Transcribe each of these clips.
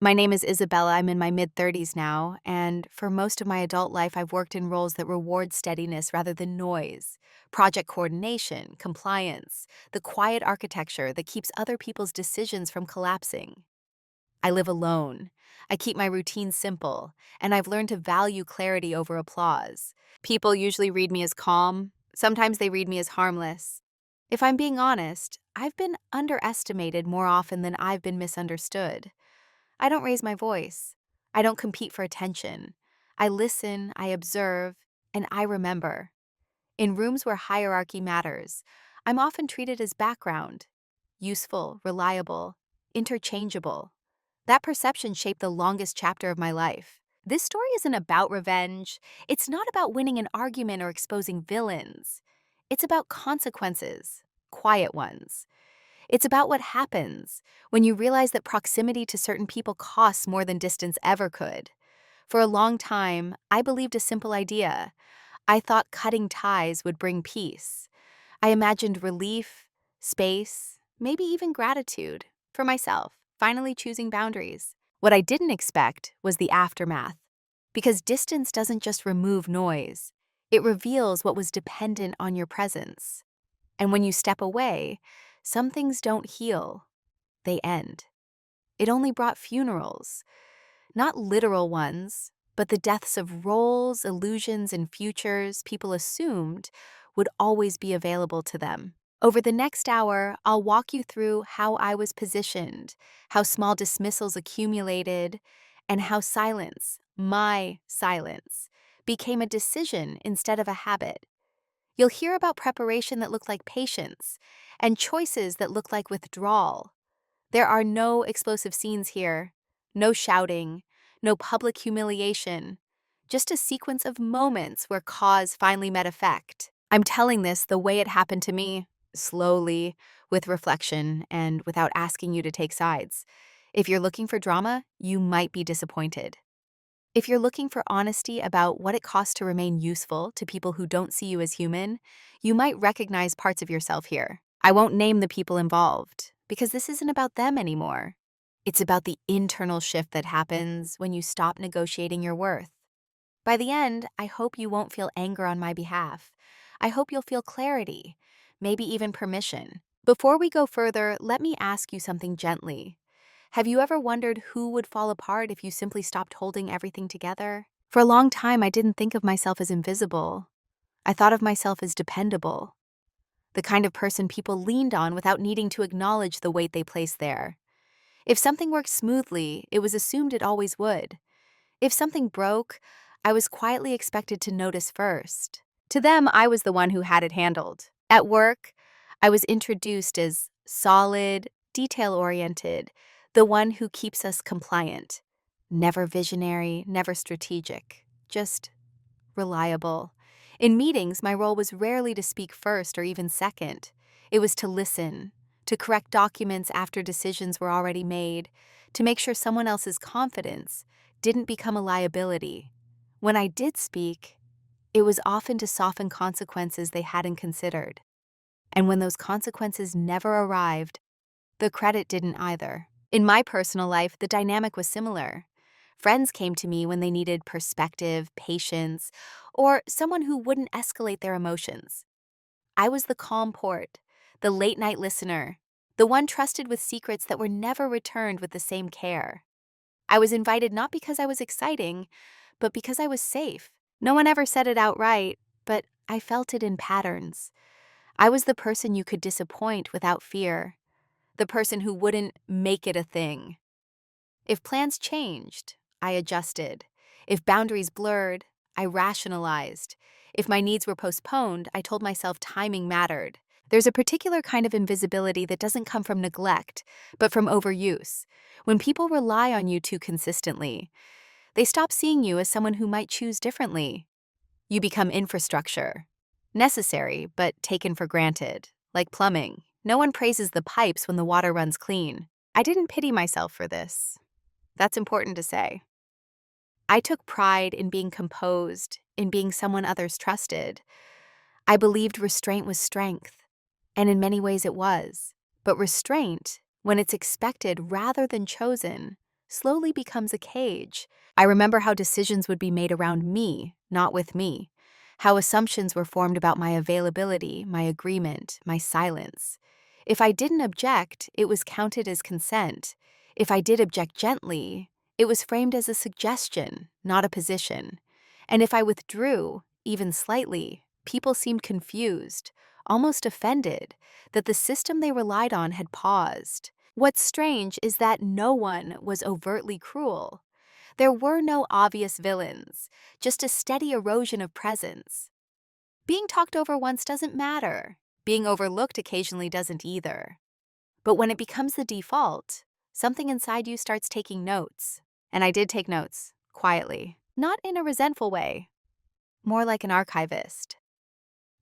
My name is Isabella. I'm in my mid-30s now, and for most of my adult life, I've worked in roles that reward steadiness rather than noise. Project coordination, compliance, the quiet architecture that keeps other people's decisions from collapsing. I live alone. I keep my routine simple, and I've learned to value clarity over applause. People usually read me as calm. Sometimes they read me as harmless. If I'm being honest, I've been underestimated more often than I've been misunderstood. I don't raise my voice. I don't compete for attention. I listen, I observe, and I remember. In rooms where hierarchy matters, I'm often treated as background, useful, reliable, interchangeable. That perception shaped the longest chapter of my life. This story isn't about revenge. It's not about winning an argument or exposing villains. It's about consequences, quiet ones. It's about what happens when you realize that proximity to certain people costs more than distance ever could. For a long time, I believed a simple idea. I thought cutting ties would bring peace. I imagined relief, space, maybe even gratitude for myself, finally choosing boundaries. What I didn't expect was the aftermath, because distance doesn't just remove noise, it reveals what was dependent on your presence. And when you step away, some things don't heal, they end. It only brought funerals, not literal ones, but the deaths of roles, illusions, and futures people assumed would always be available to them. Over the next hour, I'll walk you through how I was positioned, how small dismissals accumulated, and how silence, my silence, became a decision instead of a habit. You'll hear about preparation that looked like patience and choices that looked like withdrawal. There are no explosive scenes here, no shouting, no public humiliation, just a sequence of moments where cause finally met effect. I'm telling this the way it happened to me, slowly, with reflection, and without asking you to take sides. If you're looking for drama, you might be disappointed. If you're looking for honesty about what it costs to remain useful to people who don't see you as human, you might recognize parts of yourself here. I won't name the people involved, because this isn't about them anymore. It's about the internal shift that happens when you stop negotiating your worth. By the end, I hope you won't feel anger on my behalf. I hope you'll feel clarity, maybe even permission. Before we go further, let me ask you something gently. Have you ever wondered who would fall apart if you simply stopped holding everything together? For a long time, I didn't think of myself as invisible. I thought of myself as dependable, the kind of person people leaned on without needing to acknowledge the weight they placed there. If something worked smoothly, it was assumed it always would. If something broke, I was quietly expected to notice first. To them, I was the one who had it handled. At work, I was introduced as solid, detail-oriented, the one who keeps us compliant. Never visionary, never strategic, just reliable. In meetings, my role was rarely to speak first or even second. It was to listen, to correct documents after decisions were already made, to make sure someone else's confidence didn't become a liability. When I did speak, it was often to soften consequences they hadn't considered. And when those consequences never arrived, the credit didn't either. In my personal life, the dynamic was similar. Friends came to me when they needed perspective, patience, or someone who wouldn't escalate their emotions. I was the calm port, the late-night listener, the one trusted with secrets that were never returned with the same care. I was invited not because I was exciting, but because I was safe. No one ever said it outright, but I felt it in patterns. I was the person you could disappoint without fear, the person who wouldn't make it a thing. If plans changed, I adjusted. If boundaries blurred, I rationalized. If my needs were postponed, I told myself timing mattered. There's a particular kind of invisibility that doesn't come from neglect, but from overuse. When people rely on you too consistently, they stop seeing you as someone who might choose differently. You become infrastructure. Necessary, but taken for granted, like plumbing. No one praises the pipes when the water runs clean. I didn't pity myself for this. That's important to say. I took pride in being composed, in being someone others trusted. I believed restraint was strength, and in many ways it was. But restraint, when it's expected rather than chosen, slowly becomes a cage. I remember how decisions would be made around me, not with me. How assumptions were formed about my availability, my agreement, my silence. If I didn't object, it was counted as consent. If I did object gently, it was framed as a suggestion, not a position. And if I withdrew, even slightly, people seemed confused, almost offended, that the system they relied on had paused. What's strange is that no one was overtly cruel. There were no obvious villains, just a steady erosion of presence. Being talked over once doesn't matter. Being overlooked occasionally doesn't either. But when it becomes the default, something inside you starts taking notes. And I did take notes, quietly, not in a resentful way, more like an archivist.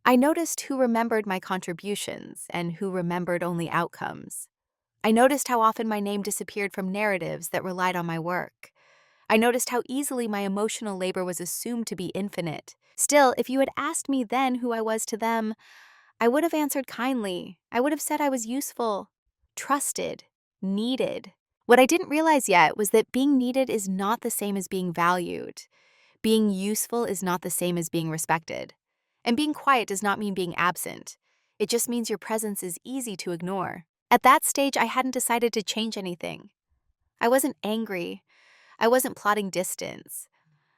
I noticed who remembered my contributions and who remembered only outcomes. I noticed how often my name disappeared from narratives that relied on my work. I noticed how easily my emotional labor was assumed to be infinite. Still, if you had asked me then who I was to them, I would have answered kindly. I would have said I was useful, trusted, needed. What I didn't realize yet was that being needed is not the same as being valued. Being useful is not the same as being respected. And being quiet does not mean being absent. It just means your presence is easy to ignore. At that stage, I hadn't decided to change anything. I wasn't angry. I wasn't plotting distance.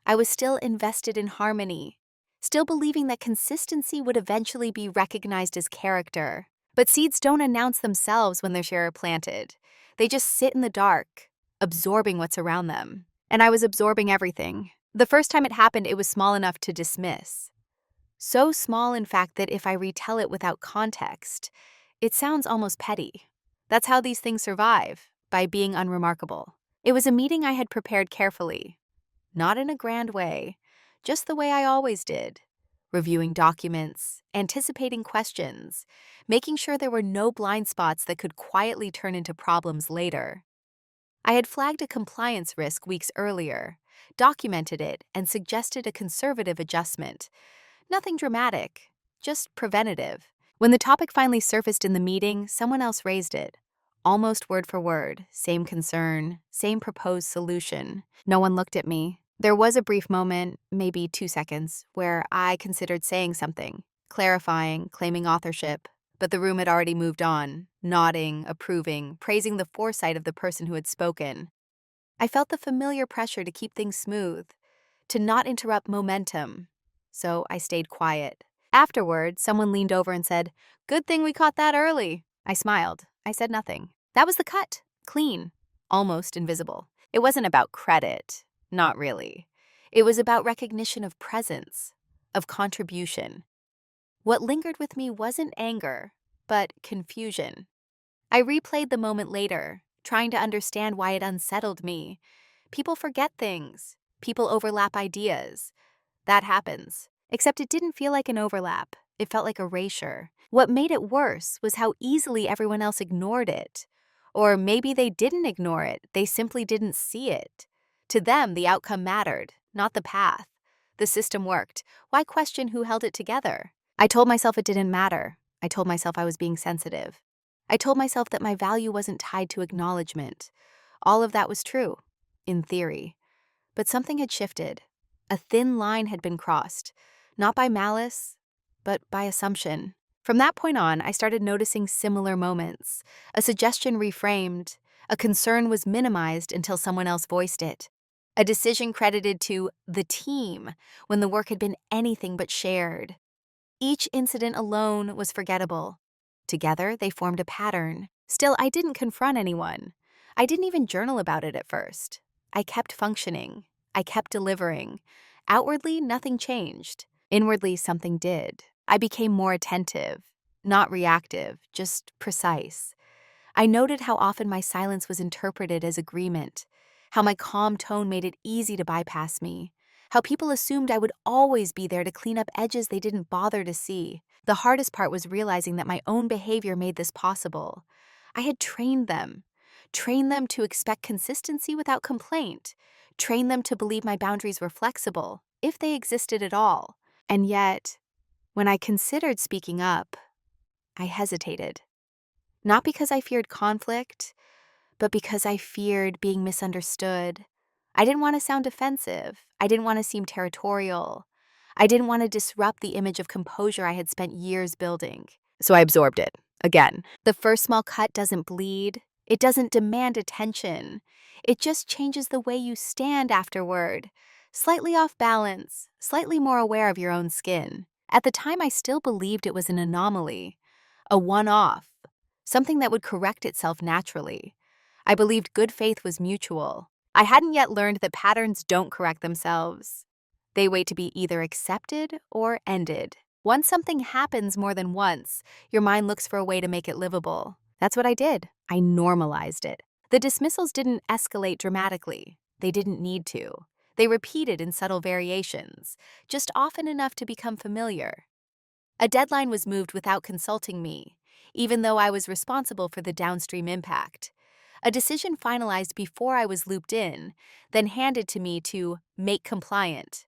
I was still invested in harmony, still believing that consistency would eventually be recognized as character. But seeds don't announce themselves when they're planted. They just sit in the dark, absorbing what's around them. And I was absorbing everything. The first time it happened, it was small enough to dismiss. So small, in fact, that if I retell it without context, it sounds almost petty. That's how these things survive, by being unremarkable. It was a meeting I had prepared carefully. Not in a grand way, just the way I always did. Reviewing documents, anticipating questions, making sure there were no blind spots that could quietly turn into problems later. I had flagged a compliance risk weeks earlier, documented it, and suggested a conservative adjustment. Nothing dramatic, just preventative. When the topic finally surfaced in the meeting, someone else raised it. Almost word for word, same concern, same proposed solution. No one looked at me. There was a brief moment, maybe 2 seconds, where I considered saying something, clarifying, claiming authorship, but the room had already moved on, nodding, approving, praising the foresight of the person who had spoken. I felt the familiar pressure to keep things smooth, to not interrupt momentum, so I stayed quiet. Afterward, someone leaned over and said, "Good thing we caught that early." I smiled. I said nothing. That was the cut. Clean. Almost invisible. It wasn't about credit. Not really. It was about recognition of presence, of contribution. What lingered with me wasn't anger, but confusion. I replayed the moment later, trying to understand why it unsettled me. People forget things. People overlap ideas. That happens. Except it didn't feel like an overlap. It felt like erasure. What made it worse was how easily everyone else ignored it. Or maybe they didn't ignore it, they simply didn't see it. To them, the outcome mattered, not the path. The system worked. Why question who held it together? I told myself it didn't matter. I told myself I was being sensitive. I told myself that my value wasn't tied to acknowledgement. All of that was true, in theory. But something had shifted. A thin line had been crossed, not by malice, but by assumption. From that point on, I started noticing similar moments. A suggestion reframed, a concern was minimized until someone else voiced it. A decision credited to the team when the work had been anything but shared. Each incident alone was forgettable. Together, they formed a pattern. Still, I didn't confront anyone. I didn't even journal about it at first. I kept functioning. I kept delivering. Outwardly, nothing changed. Inwardly, something did. I became more attentive, not reactive, just precise. I noted how often my silence was interpreted as agreement, how my calm tone made it easy to bypass me, how people assumed I would always be there to clean up edges they didn't bother to see. The hardest part was realizing that my own behavior made this possible. I had trained them to expect consistency without complaint, trained them to believe my boundaries were flexible, if they existed at all. And yet, when I considered speaking up, I hesitated. Not because I feared conflict, but because I feared being misunderstood. I didn't want to sound offensive. I didn't want to seem territorial. I didn't want to disrupt the image of composure I had spent years building. So I absorbed it. Again, the first small cut doesn't bleed. It doesn't demand attention. It just changes the way you stand afterward. Slightly off balance, slightly more aware of your own skin. At the time, I still believed it was an anomaly, a one-off, something that would correct itself naturally. I believed good faith was mutual. I hadn't yet learned that patterns don't correct themselves. They wait to be either accepted or ended. Once something happens more than once, your mind looks for a way to make it livable. That's what I did. I normalized it. The dismissals didn't escalate dramatically. They didn't need to. They repeated in subtle variations, just often enough to become familiar. A deadline was moved without consulting me, even though I was responsible for the downstream impact. A decision finalized before I was looped in, then handed to me to make compliant.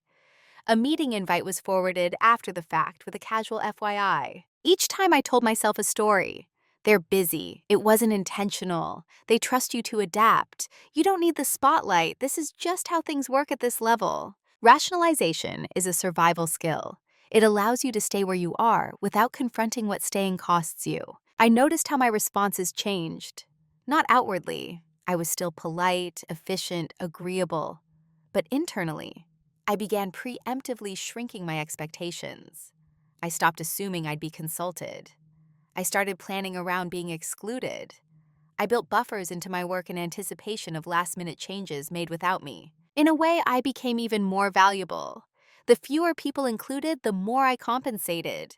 A meeting invite was forwarded after the fact with a casual FYI. Each time I told myself a story. They're busy. It wasn't intentional. They trust you to adapt. You don't need the spotlight. This is just how things work at this level. Rationalization is a survival skill. It allows you to stay where you are without confronting what staying costs you. I noticed how my responses changed. Not outwardly. I was still polite, efficient, agreeable. But internally, I began preemptively shrinking my expectations. I stopped assuming I'd be consulted. I started planning around being excluded. I built buffers into my work in anticipation of last-minute changes made without me. In a way, I became even more valuable. The fewer people included, the more I compensated.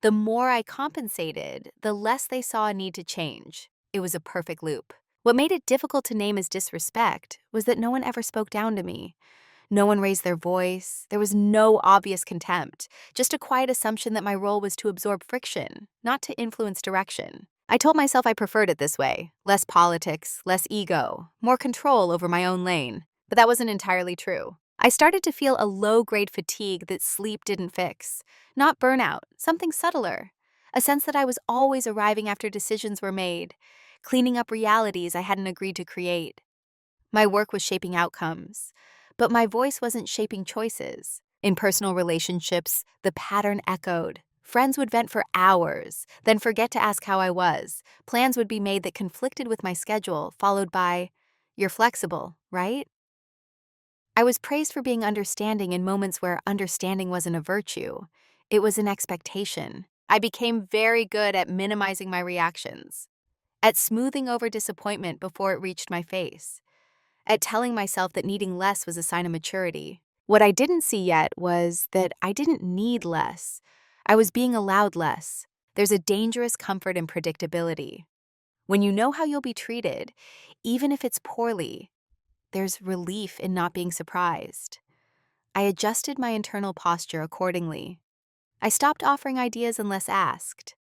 The more I compensated, the less they saw a need to change. It was a perfect loop. What made it difficult to name as disrespect was that no one ever spoke down to me. No one raised their voice. There was no obvious contempt, just a quiet assumption that my role was to absorb friction, not to influence direction. I told myself I preferred it this way: less politics, less ego, more control over my own lane. But that wasn't entirely true. I started to feel a low-grade fatigue that sleep didn't fix. Not burnout, something subtler. A sense that I was always arriving after decisions were made, cleaning up realities I hadn't agreed to create. My work was shaping outcomes, but my voice wasn't shaping choices. In personal relationships, the pattern echoed. Friends would vent for hours, then forget to ask how I was. Plans would be made that conflicted with my schedule, followed by, "You're flexible, right?" I was praised for being understanding in moments where understanding wasn't a virtue. It was an expectation. I became very good at minimizing my reactions, at smoothing over disappointment before it reached my face, at telling myself that needing less was a sign of maturity. What I didn't see yet was that I didn't need less. I was being allowed less. There's a dangerous comfort in predictability. When you know how you'll be treated, even if it's poorly, there's relief in not being surprised. I adjusted my internal posture accordingly. I stopped offering ideas unless asked.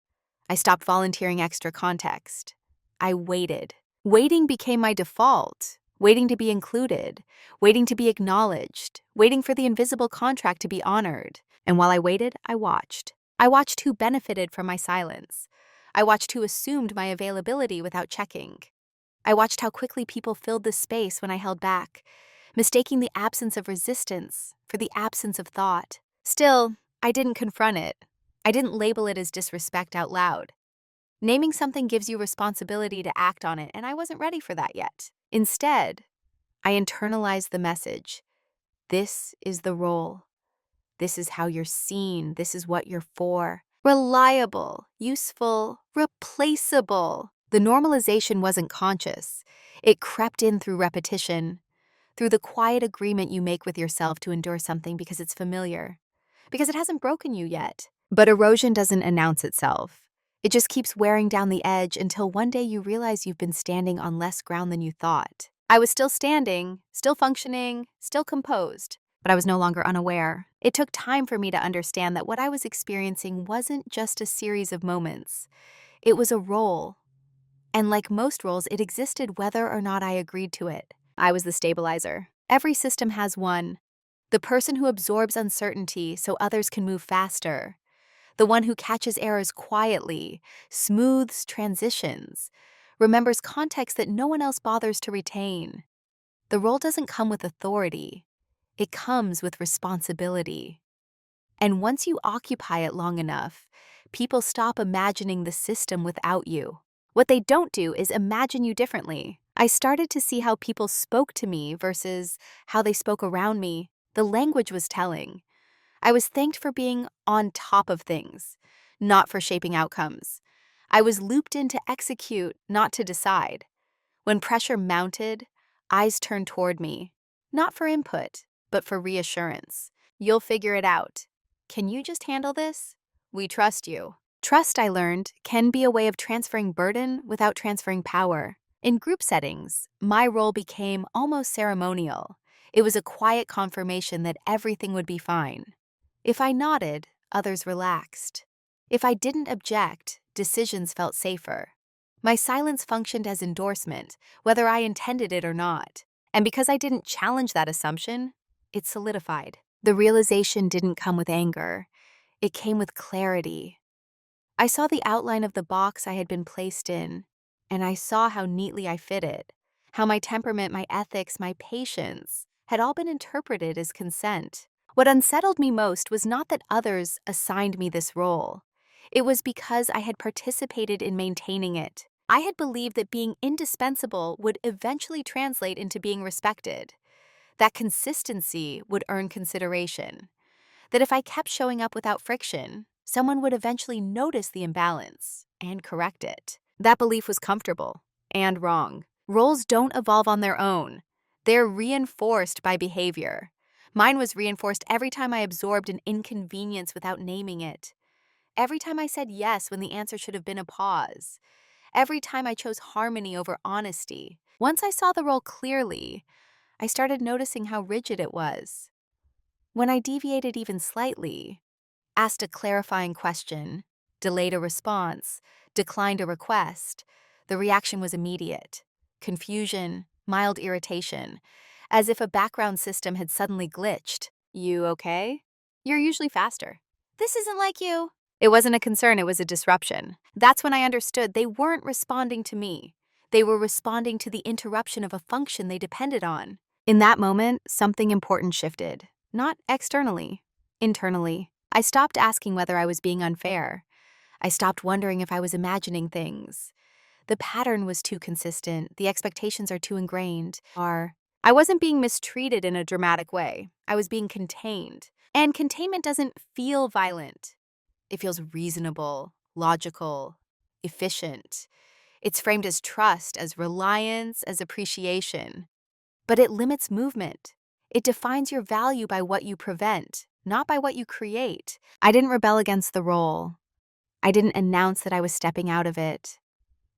I stopped volunteering extra context. I waited. Waiting became my default. Waiting to be included. Waiting to be acknowledged. Waiting for the invisible contract to be honored. And while I waited, I watched. I watched who benefited from my silence. I watched who assumed my availability without checking. I watched how quickly people filled the space when I held back, mistaking the absence of resistance for the absence of thought. Still, I didn't confront it. I didn't label it as disrespect out loud. Naming something gives you responsibility to act on it, and I wasn't ready for that yet. Instead, I internalized the message. This is the role. This is how you're seen. This is what you're for. Reliable, useful, replaceable. The normalization wasn't conscious. It crept in through repetition, through the quiet agreement you make with yourself to endure something because it's familiar, because it hasn't broken you yet. But erosion doesn't announce itself. It just keeps wearing down the edge until one day you realize you've been standing on less ground than you thought. I was still standing, still functioning, still composed, but I was no longer unaware. It took time for me to understand that what I was experiencing wasn't just a series of moments. It was a role. And like most roles, it existed whether or not I agreed to it. I was the stabilizer. Every system has one. The person who absorbs uncertainty so others can move faster. The one who catches errors quietly, smooths transitions, remembers context that no one else bothers to retain. The role doesn't come with authority, it comes with responsibility. And once you occupy it long enough, people stop imagining the system without you. What they don't do is imagine you differently. I started to see how people spoke to me versus how they spoke around me. The language was telling. I was thanked for being on top of things, not for shaping outcomes. I was looped in to execute, not to decide. When pressure mounted, eyes turned toward me, not for input, but for reassurance. You'll figure it out. Can you just handle this? We trust you. Trust, I learned, can be a way of transferring burden without transferring power. In group settings, my role became almost ceremonial. It was a quiet confirmation that everything would be fine. If I nodded, others relaxed. If I didn't object, decisions felt safer. My silence functioned as endorsement, whether I intended it or not. And because I didn't challenge that assumption, it solidified. The realization didn't come with anger. It came with clarity. I saw the outline of the box I had been placed in, and I saw how neatly I fit it, how my temperament, my ethics, my patience had all been interpreted as consent. What unsettled me most was not that others assigned me this role. It was because I had participated in maintaining it. I had believed that being indispensable would eventually translate into being respected, that consistency would earn consideration, that if I kept showing up without friction, someone would eventually notice the imbalance and correct it. That belief was comfortable and wrong. Roles don't evolve on their own. They're reinforced by behavior. Mine was reinforced every time I absorbed an inconvenience without naming it. Every time I said yes when the answer should have been a pause. Every time I chose harmony over honesty. Once I saw the role clearly, I started noticing how rigid it was. When I deviated even slightly, asked a clarifying question, delayed a response, declined a request, the reaction was immediate. Confusion, mild irritation, as if a background system had suddenly glitched. You okay? You're usually faster. This isn't like you. It wasn't a concern, it was a disruption. That's when I understood they weren't responding to me. They were responding to the interruption of a function they depended on. In that moment, something important shifted. Not externally, internally. I stopped asking whether I was being unfair. I stopped wondering if I was imagining things. The pattern was too consistent. The expectations are too ingrained. I wasn't being mistreated in a dramatic way. I was being contained. And containment doesn't feel violent. It feels reasonable, logical, efficient. It's framed as trust, as reliance, as appreciation. But it limits movement. It defines your value by what you prevent, not by what you create. I didn't rebel against the role. I didn't announce that I was stepping out of it.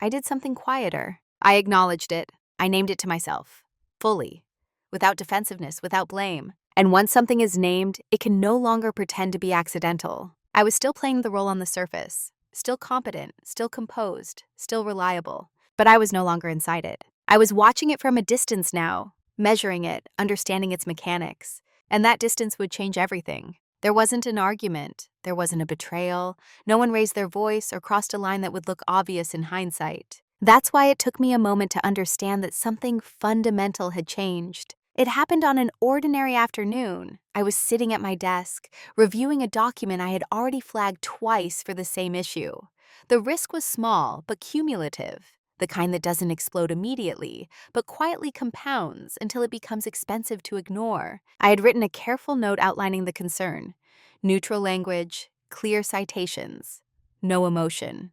I did something quieter. I acknowledged it. I named it to myself, fully, without defensiveness, without blame. And once something is named, it can no longer pretend to be accidental. I was still playing the role on the surface, still competent, still composed, still reliable. But I was no longer inside it. I was watching it from a distance now, measuring it, understanding its mechanics. And that distance would change everything. There wasn't an argument. There wasn't a betrayal. No one raised their voice or crossed a line that would look obvious in hindsight. That's why it took me a moment to understand that something fundamental had changed. It happened on an ordinary afternoon. I was sitting at my desk, reviewing a document I had already flagged twice for the same issue. The risk was small, but cumulative. The kind that doesn't explode immediately, but quietly compounds until it becomes expensive to ignore. I had written a careful note outlining the concern. Neutral language, clear citations, no emotion.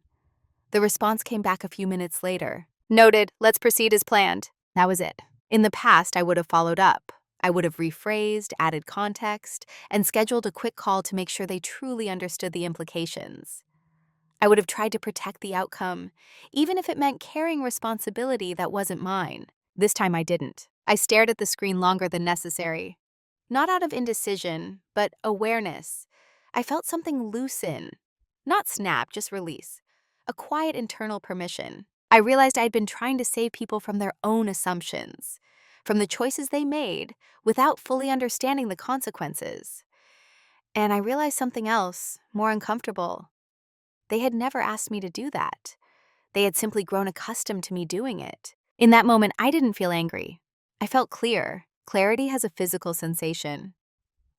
The response came back a few minutes later. Noted, let's proceed as planned. That was it. In the past, I would have followed up. I would have rephrased, added context, and scheduled a quick call to make sure they truly understood the implications. I would have tried to protect the outcome, even if it meant carrying responsibility that wasn't mine. This time I didn't. I stared at the screen longer than necessary. Not out of indecision, but awareness. I felt something loosen. Not snap, just release. A quiet internal permission. I realized I had been trying to save people from their own assumptions, from the choices they made, without fully understanding the consequences. And I realized something else, more uncomfortable. They had never asked me to do that. They had simply grown accustomed to me doing it. In that moment, I didn't feel angry. I felt clear. Clarity has a physical sensation.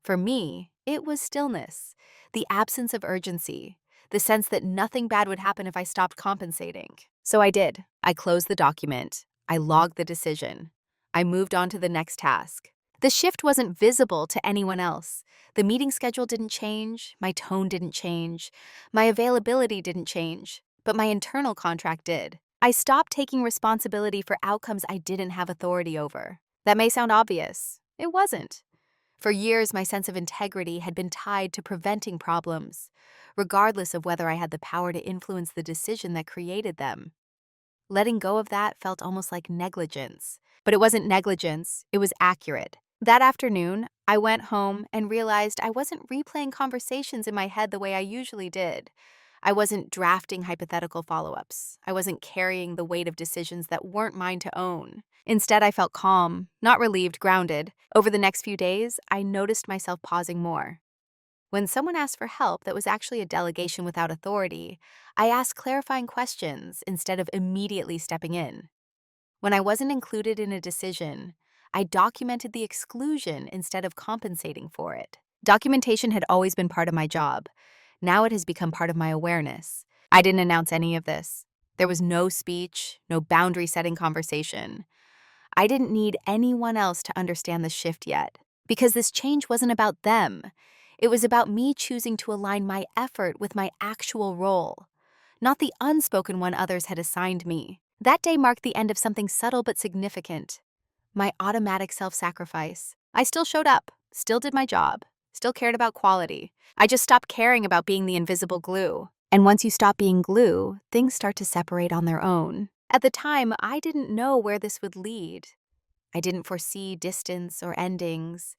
For me, it was stillness, the absence of urgency, the sense that nothing bad would happen if I stopped compensating. So I did. I closed the document. I logged the decision. I moved on to the next task. The shift wasn't visible to anyone else. The meeting schedule didn't change, my tone didn't change, my availability didn't change, but my internal contract did. I stopped taking responsibility for outcomes I didn't have authority over. That may sound obvious. It wasn't. For years, my sense of integrity had been tied to preventing problems, regardless of whether I had the power to influence the decision that created them. Letting go of that felt almost like negligence. But it wasn't negligence, it was accurate. That afternoon, I went home and realized I wasn't replaying conversations in my head the way I usually did. I wasn't drafting hypothetical follow-ups. I wasn't carrying the weight of decisions that weren't mine to own. Instead, I felt calm, not relieved, grounded. Over the next few days, I noticed myself pausing more. When someone asked for help that was actually a delegation without authority, I asked clarifying questions instead of immediately stepping in. When I wasn't included in a decision, I documented the exclusion instead of compensating for it. Documentation had always been part of my job. Now it has become part of my awareness. I didn't announce any of this. There was no speech, no boundary-setting conversation. I didn't need anyone else to understand the shift yet, because this change wasn't about them. It was about me choosing to align my effort with my actual role, not the unspoken one others had assigned me. That day marked the end of something subtle but significant. My automatic self-sacrifice. I still showed up, still did my job, still cared about quality. I just stopped caring about being the invisible glue. And once you stop being glue, things start to separate on their own. At the time, I didn't know where this would lead. I didn't foresee distance or endings.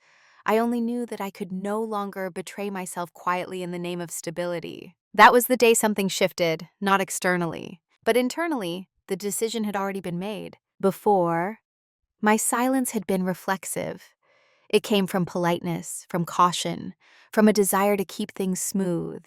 I only knew that I could no longer betray myself quietly in the name of stability. That was the day something shifted, not externally, but internally. The decision had already been made. Before, my silence had been reflexive. It came from politeness, from caution, from a desire to keep things smooth.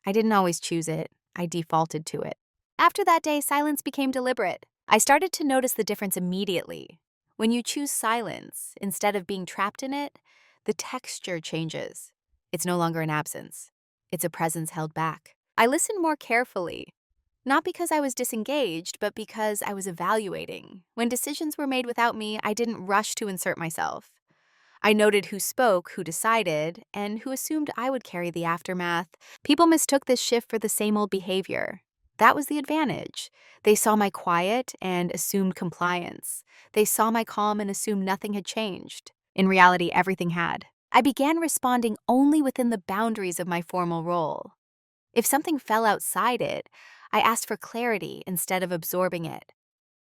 I didn't always choose it. I defaulted to it. After that day, silence became deliberate. I started to notice the difference immediately. When you choose silence, instead of being trapped in it, the texture changes. It's no longer an absence. It's a presence held back. I listened more carefully. Not because I was disengaged, but because I was evaluating. When decisions were made without me, I didn't rush to insert myself. I noted who spoke, who decided, and who assumed I would carry the aftermath. People mistook this shift for the same old behavior. That was the advantage. They saw my quiet and assumed compliance. They saw my calm and assumed nothing had changed. In reality, everything had. I began responding only within the boundaries of my formal role. If something fell outside it, I asked for clarity instead of absorbing it.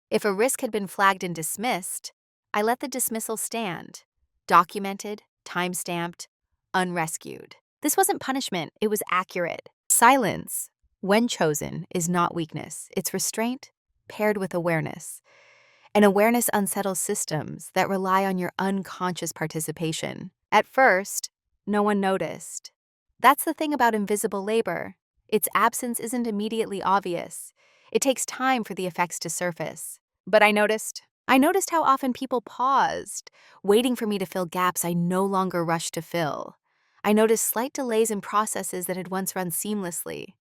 If a risk had been flagged and dismissed, I let the dismissal stand. Documented, time-stamped, unrescued. This wasn't punishment, it was accurate. Silence, when chosen, is not weakness. It's restraint paired with awareness. And awareness unsettles systems that rely on your unconscious participation. At first, no one noticed. That's the thing about invisible labor. Its absence isn't immediately obvious. It takes time for the effects to surface. But I noticed how often people paused, waiting for me to fill gaps I no longer rushed to fill. I noticed slight delays in processes that had once run seamlessly.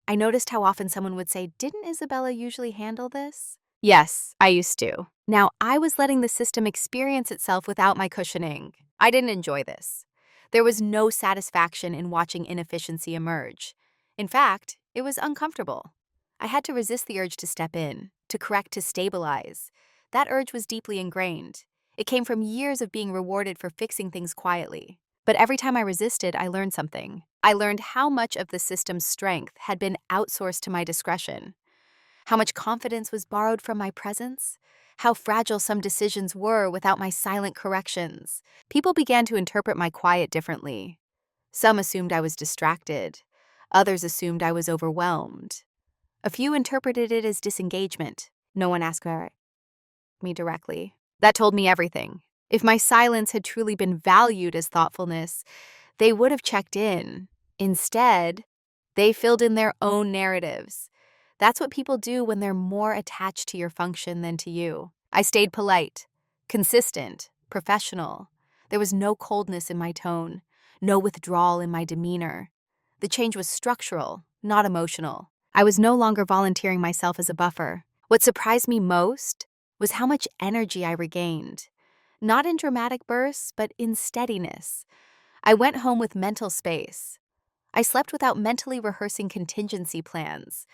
I noticed how often someone would say, "Didn't Isabella usually handle this?" Yes, I used to. Now I was letting the system experience itself without my cushioning. I didn't enjoy this. There was no satisfaction in watching inefficiency emerge. In fact, it was uncomfortable. I had to resist the urge to step in, to correct, to stabilize. That urge was deeply ingrained. It came from years of being rewarded for fixing things quietly. But every time I resisted, I learned something. I learned how much of the system's strength had been outsourced to my discretion, how much confidence was borrowed from my presence, how fragile some decisions were without my silent corrections. People began to interpret my quiet differently. Some assumed I was distracted. Others assumed I was overwhelmed. A few interpreted it as disengagement. No one asked me directly. That told me everything. If my silence had truly been valued as thoughtfulness, they would have checked in. Instead, they filled in their own narratives. That's what people do when they're more attached to your function than to you. I stayed polite, consistent, professional. There was no coldness in my tone, no withdrawal in my demeanor. The change was structural, not emotional. I was no longer volunteering myself as a buffer. What surprised me most was how much energy I regained. Not in dramatic bursts, but in steadiness. I went home with mental space. I slept without mentally rehearsing contingency plans.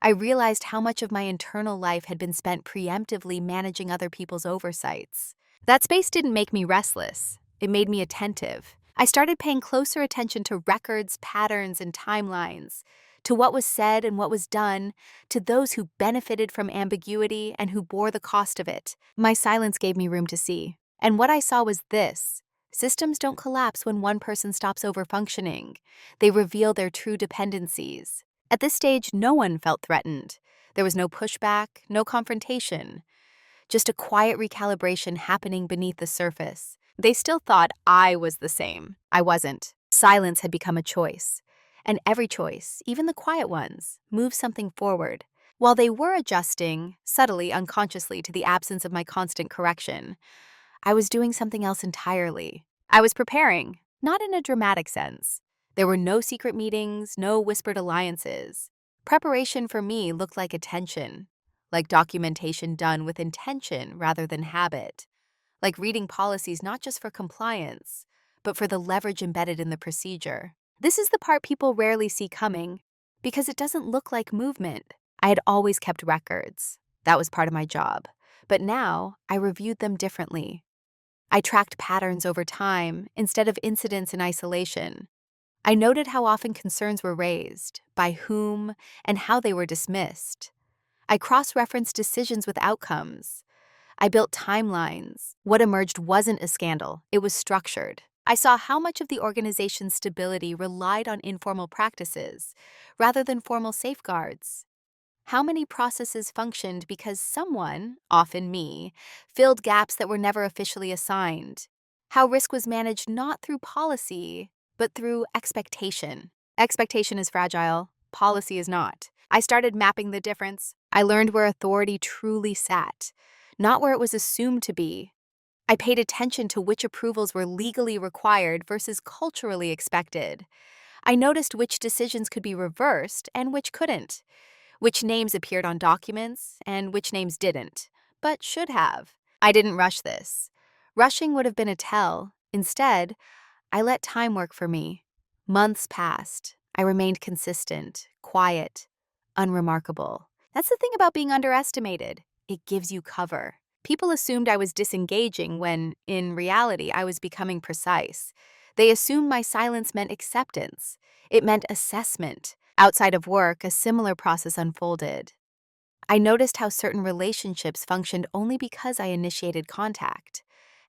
I realized how much of my internal life had been spent preemptively managing other people's oversights. That space didn't make me restless. It made me attentive. I started paying closer attention to records, patterns, and timelines, to what was said and what was done, to those who benefited from ambiguity and who bore the cost of it. My silence gave me room to see. And what I saw was this. Systems don't collapse when one person stops overfunctioning. They reveal their true dependencies. At this stage, no one felt threatened. There was no pushback, no confrontation, just a quiet recalibration happening beneath the surface. They still thought I was the same. I wasn't. Silence had become a choice. And every choice, even the quiet ones, moved something forward. While they were adjusting, subtly, unconsciously, to the absence of my constant correction, I was doing something else entirely. I was preparing, not in a dramatic sense. There were no secret meetings, no whispered alliances. Preparation for me looked like attention, like documentation done with intention rather than habit, like reading policies not just for compliance, but for the leverage embedded in the procedure. This is the part people rarely see coming, because it doesn't look like movement. I had always kept records. That was part of my job. But now, I reviewed them differently. I tracked patterns over time instead of incidents in isolation. I noted how often concerns were raised, by whom, and how they were dismissed. I cross-referenced decisions with outcomes. I built timelines. What emerged wasn't a scandal, it was structured. I saw how much of the organization's stability relied on informal practices, rather than formal safeguards. How many processes functioned because someone, often me, filled gaps that were never officially assigned. How risk was managed not through policy, but through expectation. Expectation is fragile, policy is not. I started mapping the difference. I learned where authority truly sat, not where it was assumed to be. I paid attention to which approvals were legally required versus culturally expected. I noticed which decisions could be reversed and which couldn't, which names appeared on documents and which names didn't, but should have. I didn't rush this. Rushing would have been a tell. Instead, I let time work for me. Months passed. I remained consistent, quiet, unremarkable. That's the thing about being underestimated. It gives you cover. People assumed I was disengaging when, in reality, I was becoming precise. They assumed my silence meant acceptance. It meant assessment. Outside of work, a similar process unfolded. I noticed how certain relationships functioned only because I initiated contact.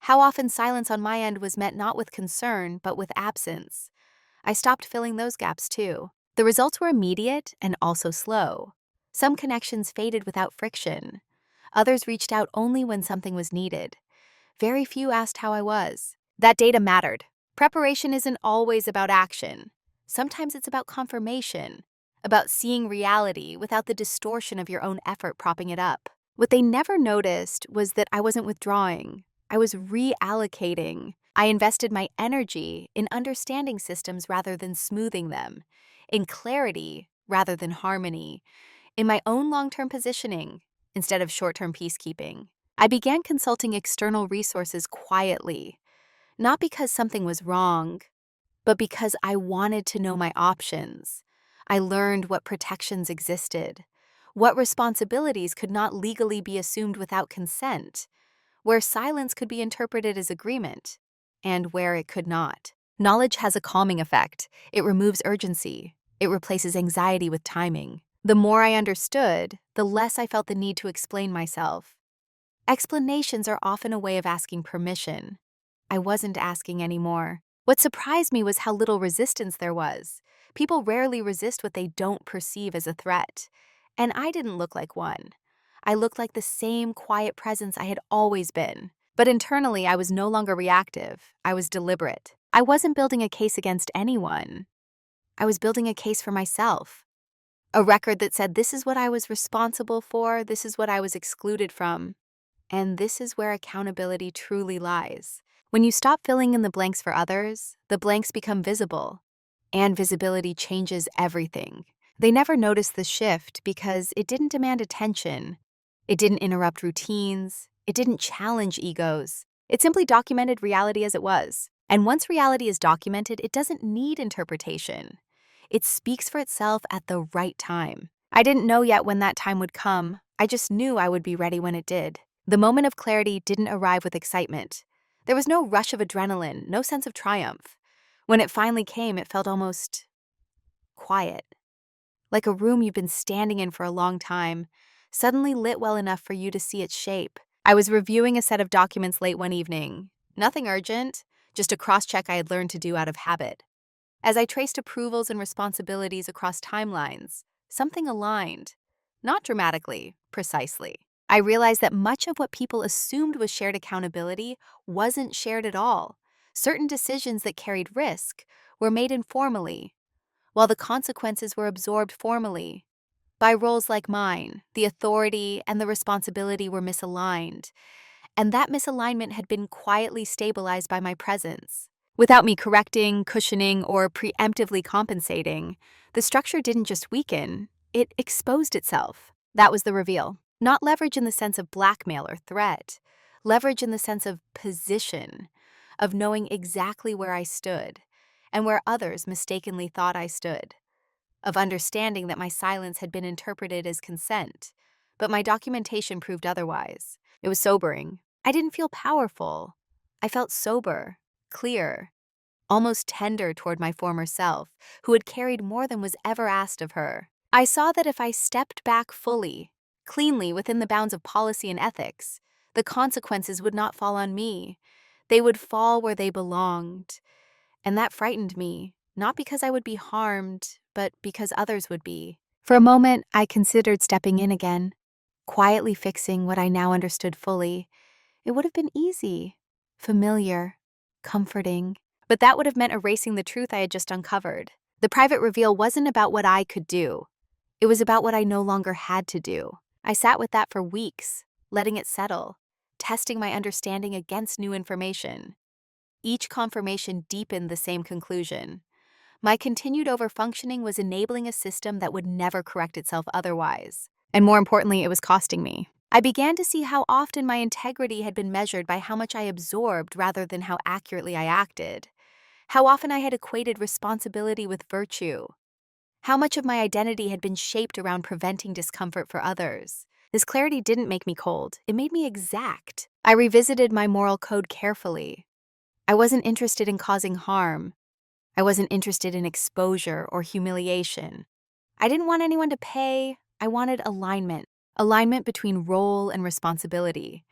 How often silence on my end was met not with concern, but with absence. I stopped filling those gaps too. The results were immediate and also slow. Some connections faded without friction. Others reached out only when something was needed. Very few asked how I was. That data mattered. Preparation isn't always about action. Sometimes it's about confirmation, about seeing reality without the distortion of your own effort propping it up. What they never noticed was that I wasn't withdrawing. I was reallocating. I invested my energy in understanding systems rather than smoothing them, in clarity rather than harmony, in my own long-term positioning instead of short-term peacekeeping. I began consulting external resources quietly, not because something was wrong, but because I wanted to know my options. I learned what protections existed, what responsibilities could not legally be assumed without consent, where silence could be interpreted as agreement, and where it could not. Knowledge has a calming effect. It removes urgency. It replaces anxiety with timing. The more I understood, the less I felt the need to explain myself. Explanations are often a way of asking permission. I wasn't asking anymore. What surprised me was how little resistance there was. People rarely resist what they don't perceive as a threat. And I didn't look like one. I looked like the same quiet presence I had always been. But internally, I was no longer reactive. I was deliberate. I wasn't building a case against anyone. I was building a case for myself. A record that said this is what I was responsible for, this is what I was excluded from, and this is where accountability truly lies. When you stop filling in the blanks for others, the blanks become visible, and visibility changes everything. They never noticed the shift because it didn't demand attention. It didn't interrupt routines. It didn't challenge egos. It simply documented reality as it was. And once reality is documented, it doesn't need interpretation. It speaks for itself at the right time. I didn't know yet when that time would come. I just knew I would be ready when it did. The moment of clarity didn't arrive with excitement. There was no rush of adrenaline, no sense of triumph. When it finally came, it felt almost quiet, like a room you've been standing in for a long time, suddenly lit well enough for you to see its shape. I was reviewing a set of documents late one evening. Nothing urgent, just a cross-check I had learned to do out of habit. As I traced approvals and responsibilities across timelines, something aligned. Not dramatically, precisely. I realized that much of what people assumed was shared accountability wasn't shared at all. Certain decisions that carried risk were made informally, while the consequences were absorbed formally. By roles like mine, the authority and the responsibility were misaligned, and that misalignment had been quietly stabilized by my presence. Without me correcting, cushioning, or preemptively compensating, the structure didn't just weaken, it exposed itself. That was the reveal. Not leverage in the sense of blackmail or threat, leverage in the sense of position, of knowing exactly where I stood, and where others mistakenly thought I stood, of understanding that my silence had been interpreted as consent, but my documentation proved otherwise. It was sobering. I didn't feel powerful. I felt sober, clear, almost tender toward my former self, who had carried more than was ever asked of her. I saw that if I stepped back fully, cleanly within the bounds of policy and ethics, the consequences would not fall on me. They would fall where they belonged. And that frightened me, not because I would be harmed, but because others would be. For a moment, I considered stepping in again, quietly fixing what I now understood fully. It would have been easy, familiar, comforting, but that would have meant erasing the truth I had just uncovered. The private reveal wasn't about what I could do. It was about what I no longer had to do. I sat with that for weeks, letting it settle, testing my understanding against new information. Each confirmation deepened the same conclusion. My continued overfunctioning was enabling a system that would never correct itself otherwise. And more importantly, it was costing me. I began to see how often my integrity had been measured by how much I absorbed rather than how accurately I acted. How often I had equated responsibility with virtue. How much of my identity had been shaped around preventing discomfort for others. This clarity didn't make me cold, it made me exact. I revisited my moral code carefully. I wasn't interested in causing harm. I wasn't interested in exposure or humiliation. I didn't want anyone to pay. I wanted alignment. Alignment between role and responsibility,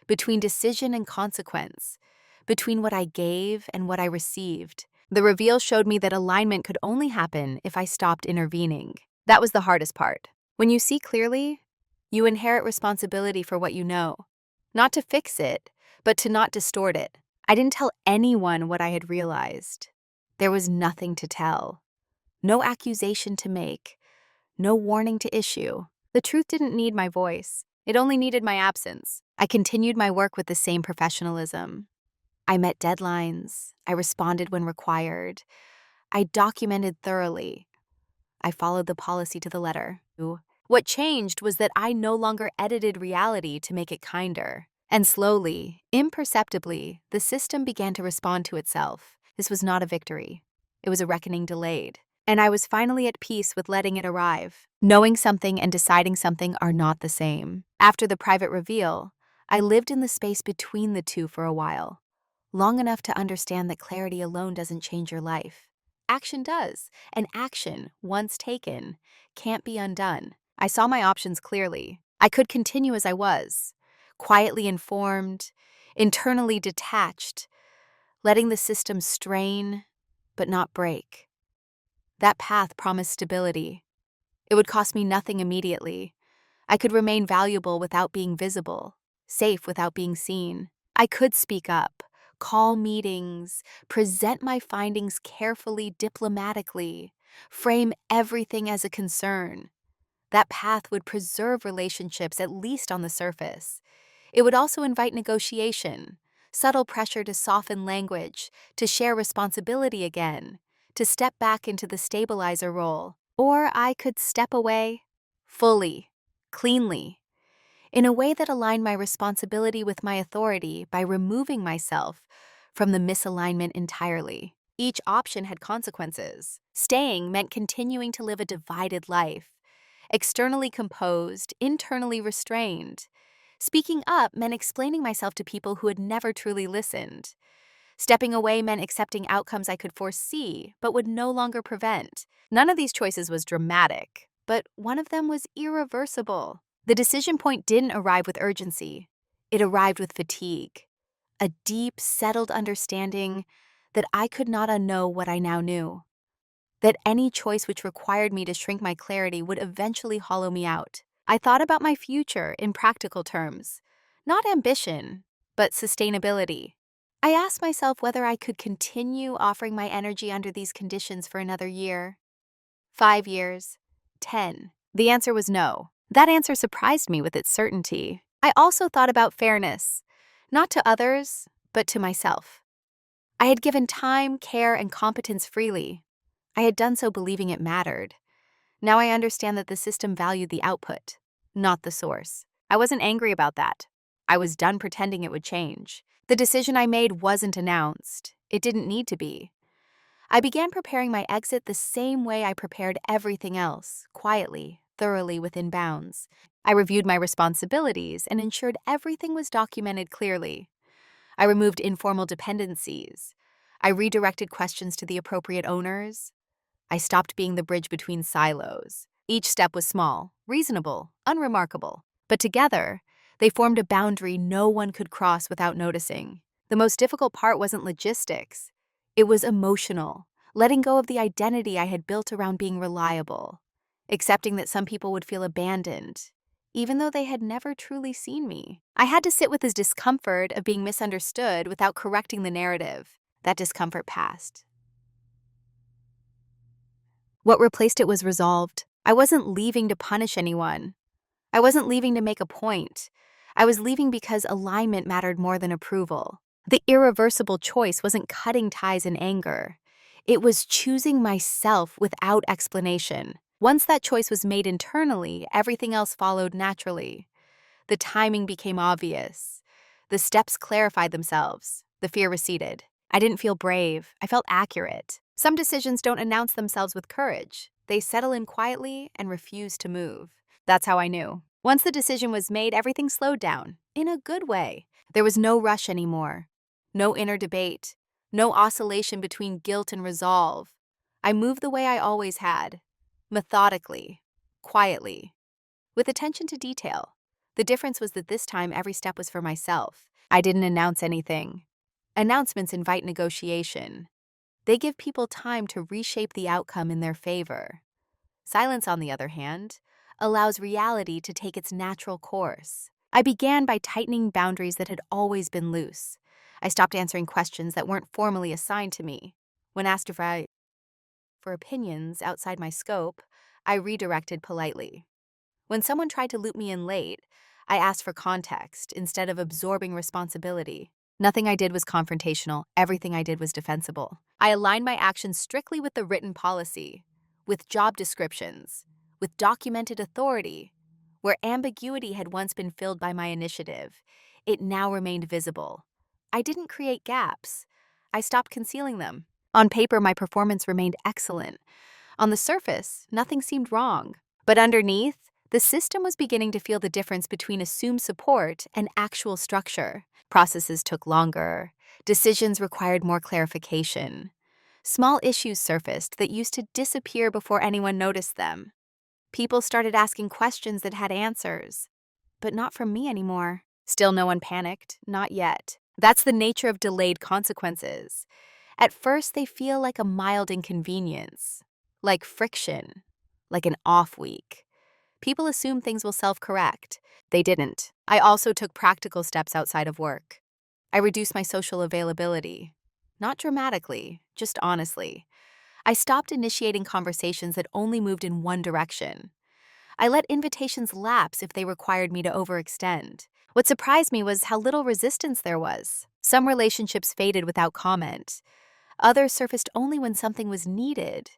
between decision and consequence, between what I gave and what I received. The reveal showed me that alignment could only happen if I stopped intervening. That was the hardest part. When you see clearly, you inherit responsibility for what you know. Not to fix it, but to not distort it. I didn't tell anyone what I had realized. There was nothing to tell. No accusation to make. No warning to issue. The truth didn't need my voice. It only needed my absence. I continued my work with the same professionalism. I met deadlines. I responded when required. I documented thoroughly. I followed the policy to the letter. What changed was that I no longer edited reality to make it kinder. And slowly, imperceptibly, the system began to respond to itself. This was not a victory. It was a reckoning delayed. And I was finally at peace with letting it arrive. Knowing something and deciding something are not the same. After the private reveal, I lived in the space between the two for a while, long enough to understand that clarity alone doesn't change your life. Action does, and action, once taken, can't be undone. I saw my options clearly. I could continue as I was, quietly informed, internally detached, letting the system strain, but not break. That path promised stability. It would cost me nothing immediately. I could remain valuable without being visible, safe without being seen. I could speak up, call meetings, present my findings carefully, diplomatically, Frame everything as a concern. That path would preserve relationships, at least on the surface. It would also invite negotiation, subtle pressure to soften language, to share responsibility again, to step back into the stabilizer role. Or I could step away fully, cleanly, in a way that aligned my responsibility with my authority by removing myself from the misalignment entirely. Each option had consequences. Staying meant continuing to live a divided life, externally composed, internally restrained. Speaking up meant explaining myself to people who had never truly listened. Stepping away meant accepting outcomes I could foresee, but would no longer prevent. None of these choices was dramatic, but one of them was irreversible. The decision point didn't arrive with urgency. It arrived with fatigue, a deep, settled understanding that I could not unknow what I now knew, that any choice which required me to shrink my clarity would eventually hollow me out. I thought about my future in practical terms, not ambition, but sustainability. I asked myself whether I could continue offering my energy under these conditions for another year, 5 years, 10. The answer was no. That answer surprised me with its certainty. I also thought about fairness, not to others, but to myself. I had given time, care, and competence freely. I had done so believing it mattered. Now I understand that the system valued the output, not the source. I wasn't angry about that. I was done pretending it would change. The decision I made wasn't announced. It didn't need to be. I began preparing my exit the same way I prepared everything else, quietly, thoroughly within bounds. I reviewed my responsibilities and ensured everything was documented clearly. I removed informal dependencies. I redirected questions to the appropriate owners. I stopped being the bridge between silos. Each step was small, reasonable, unremarkable. But together, they formed a boundary no one could cross without noticing. The most difficult part wasn't logistics. It was emotional, letting go of the identity I had built around being reliable, accepting that some people would feel abandoned, even though they had never truly seen me. I had to sit with this discomfort of being misunderstood without correcting the narrative. That discomfort passed. What replaced it was resolved. I wasn't leaving to punish anyone. I wasn't leaving to make a point. I was leaving because alignment mattered more than approval. The irreversible choice wasn't cutting ties in anger. It was choosing myself without explanation. Once that choice was made internally, everything else followed naturally. The timing became obvious. The steps clarified themselves. The fear receded. I didn't feel brave. I felt accurate. Some decisions don't announce themselves with courage. They settle in quietly and refuse to move. That's how I knew. Once the decision was made, everything slowed down, in a good way. There was no rush anymore. No inner debate. No oscillation between guilt and resolve. I moved the way I always had. Methodically. Quietly. With attention to detail. The difference was that this time every step was for myself. I didn't announce anything. Announcements invite negotiation. They give people time to reshape the outcome in their favor. Silence, on the other hand, allows reality to take its natural course. I began by tightening boundaries that had always been loose. I stopped answering questions that weren't formally assigned to me. When asked for opinions outside my scope, I redirected politely. When someone tried to loop me in late, I asked for context instead of absorbing responsibility. Nothing I did was confrontational. Everything I did was defensible. I aligned my actions strictly with the written policy, with job descriptions, with documented authority. Where ambiguity had once been filled by my initiative, it now remained visible. I didn't create gaps. I stopped concealing them. On paper, my performance remained excellent. On the surface, nothing seemed wrong. But underneath, the system was beginning to feel the difference between assumed support and actual structure. Processes took longer. Decisions required more clarification. Small issues surfaced that used to disappear before anyone noticed them. People started asking questions that had answers, but not from me anymore. Still, no one panicked, not yet. That's the nature of delayed consequences. At first, they feel like a mild inconvenience, like friction, like an off week. People assume things will self-correct. They didn't. I also took practical steps outside of work. I reduced my social availability. Not dramatically, just honestly. I stopped initiating conversations that only moved in one direction. I let invitations lapse if they required me to overextend. What surprised me was how little resistance there was. Some relationships faded without comment. Others surfaced only when something was needed.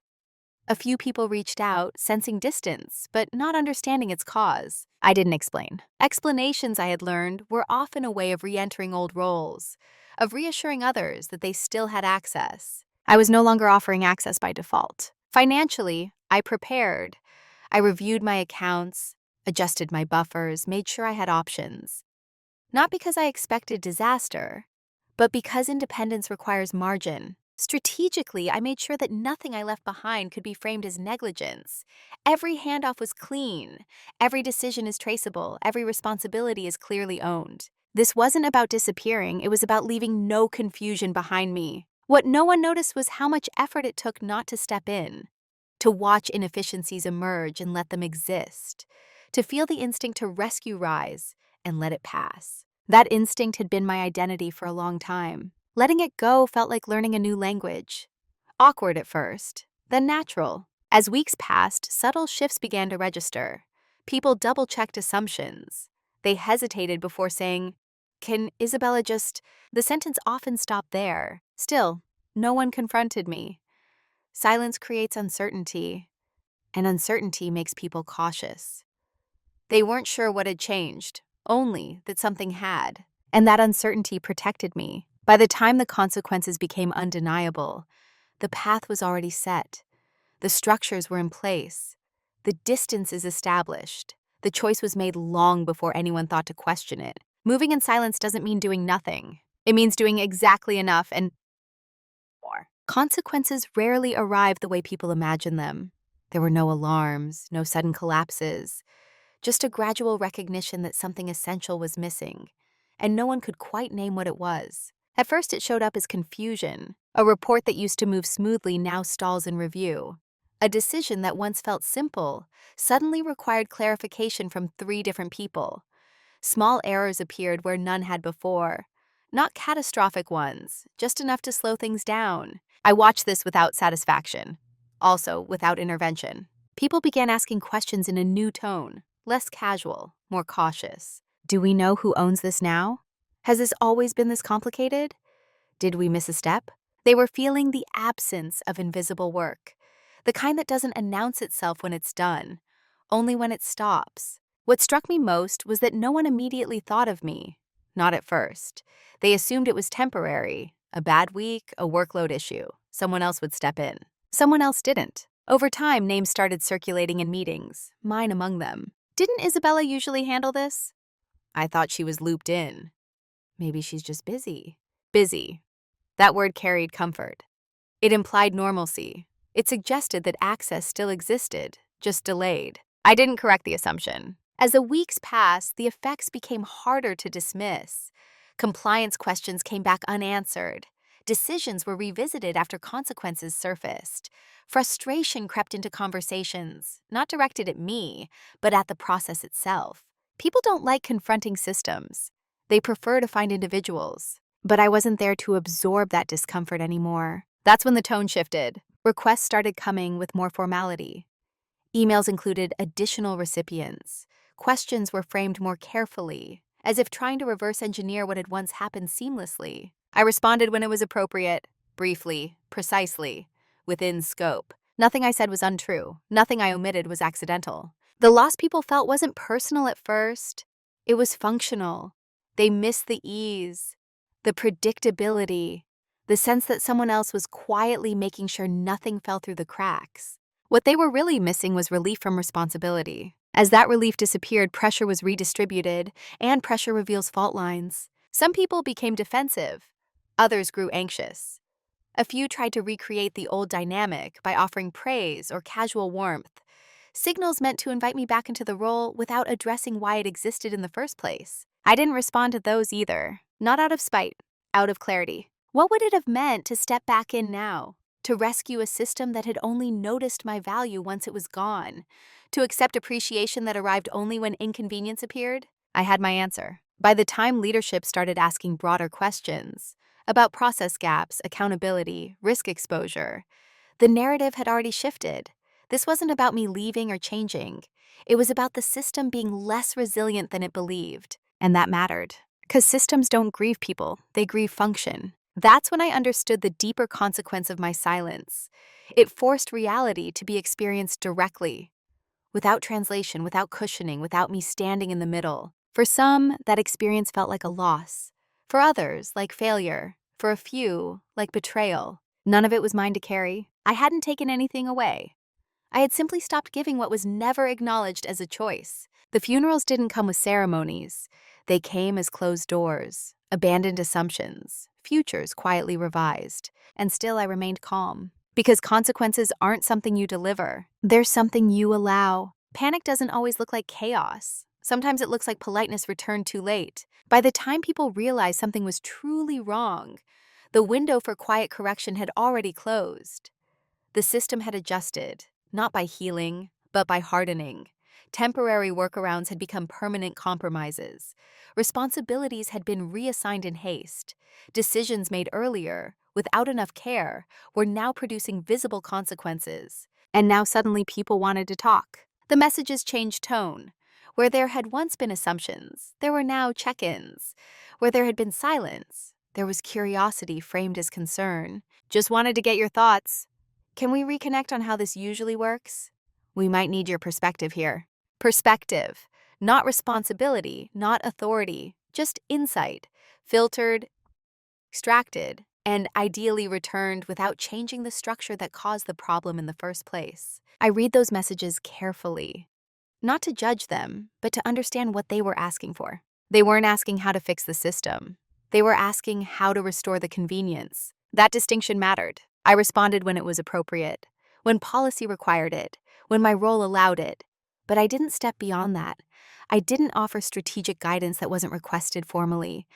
A few people reached out, sensing distance, but not understanding its cause. I didn't explain. Explanations I had learned were often a way of re-entering old roles, of reassuring others that they still had access. I was no longer offering access by default. Financially, I prepared. I reviewed my accounts, adjusted my buffers, made sure I had options. Not because I expected disaster, but because independence requires margin. Strategically, I made sure that nothing I left behind could be framed as negligence. Every handoff was clean. Every decision is traceable. Every responsibility is clearly owned. This wasn't about disappearing. It was about leaving no confusion behind me. What no one noticed was how much effort it took not to step in, to watch inefficiencies emerge and let them exist, to feel the instinct to rescue rise and let it pass. That instinct had been my identity for a long time. Letting it go felt like learning a new language. Awkward at first, then natural. As weeks passed, subtle shifts began to register. People double-checked assumptions. They hesitated before saying, "Can Isabella just—" The sentence often stopped there. Still, no one confronted me. Silence creates uncertainty, and uncertainty makes people cautious. They weren't sure what had changed, only that something had. And that uncertainty protected me. By the time the consequences became undeniable, the path was already set. The structures were in place. The distance is established. The choice was made long before anyone thought to question it. Moving in silence doesn't mean doing nothing. It means doing exactly enough and more. Consequences rarely arrive the way people imagine them. There were no alarms, no sudden collapses, just a gradual recognition that something essential was missing, and no one could quite name what it was. At first, it showed up as confusion. A report that used to move smoothly now stalls in review. A decision that once felt simple suddenly required clarification from 3 different people. Small errors appeared where none had before. Not catastrophic ones, just enough to slow things down. I watched this without satisfaction, also without intervention. People began asking questions in a new tone, less casual, more cautious. Do we know who owns this now? Has this always been this complicated? Did we miss a step? They were feeling the absence of invisible work, the kind that doesn't announce itself when it's done, only when it stops. What struck me most was that no one immediately thought of me. Not at first. They assumed it was temporary, a bad week, a workload issue. Someone else would step in. Someone else didn't. Over time, names started circulating in meetings, mine among them. Didn't Isabella usually handle this? I thought she was looped in. Maybe she's just busy. Busy. That word carried comfort. It implied normalcy. It suggested that access still existed, just delayed. I didn't correct the assumption. As the weeks passed, the effects became harder to dismiss. Compliance questions came back unanswered. Decisions were revisited after consequences surfaced. Frustration crept into conversations, not directed at me, but at the process itself. People don't like confronting systems. They prefer to find individuals. But I wasn't there to absorb that discomfort anymore. That's when the tone shifted. Requests started coming with more formality. Emails included additional recipients. Questions were framed more carefully, as if trying to reverse engineer what had once happened seamlessly. I responded when it was appropriate, briefly, precisely, within scope. Nothing I said was untrue. Nothing I omitted was accidental. The loss people felt wasn't personal at first. It was functional. They missed the ease, the predictability, the sense that someone else was quietly making sure nothing fell through the cracks. What they were really missing was relief from responsibility. As that relief disappeared, pressure was redistributed, and pressure reveals fault lines. Some people became defensive. Others grew anxious. A few tried to recreate the old dynamic by offering praise or casual warmth, signals meant to invite me back into the role without addressing why it existed in the first place. I didn't respond to those either, not out of spite, out of clarity. What would it have meant to step back in now? To rescue a system that had only noticed my value once it was gone? To accept appreciation that arrived only when inconvenience appeared? I had my answer. By the time leadership started asking broader questions about process gaps, accountability, risk exposure, The narrative had already shifted. This wasn't about me leaving or changing. It was about the system being less resilient than it believed. And that mattered. Because systems don't grieve people, they grieve function. That's when I understood the deeper consequence of my silence. It forced reality to be experienced directly, without translation, without cushioning, without me standing in the middle. For some, that experience felt like a loss. For others, like failure. For a few, like betrayal. None of it was mine to carry. I hadn't taken anything away. I had simply stopped giving what was never acknowledged as a choice. The funerals didn't come with ceremonies. They came as closed doors, abandoned assumptions, futures quietly revised. And still I remained calm. Because consequences aren't something you deliver. They're something you allow. Panic doesn't always look like chaos. Sometimes it looks like politeness returned too late. By the time people realized something was truly wrong, the window for quiet correction had already closed. The system had adjusted, not by healing, but by hardening. Temporary workarounds had become permanent compromises. Responsibilities had been reassigned in haste. Decisions made earlier, without enough care, were now producing visible consequences. And now suddenly people wanted to talk. The messages changed tone. Where there had once been assumptions, there were now check-ins. Where there had been silence, there was curiosity framed as concern. Just wanted to get your thoughts. Can we reconnect on how this usually works? We might need your perspective here. Perspective, not responsibility, not authority, just insight, filtered, extracted, and ideally returned without changing the structure that caused the problem in the first place. I read those messages carefully, not to judge them, but to understand what they were asking for. They weren't asking how to fix the system. They were asking how to restore the convenience. That distinction mattered. I responded when it was appropriate, when policy required it, when my role allowed it. But I didn't step beyond that. I didn't offer strategic guidance that wasn't requested formally.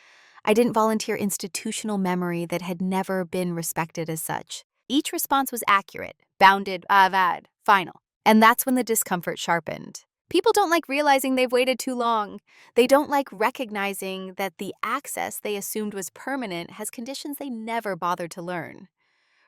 I didn't volunteer institutional memory that had never been respected as such. Each response was accurate, bounded, final. And that's when the discomfort sharpened. People don't like realizing they've waited too long. They don't like recognizing that the access they assumed was permanent has conditions they never bothered to learn.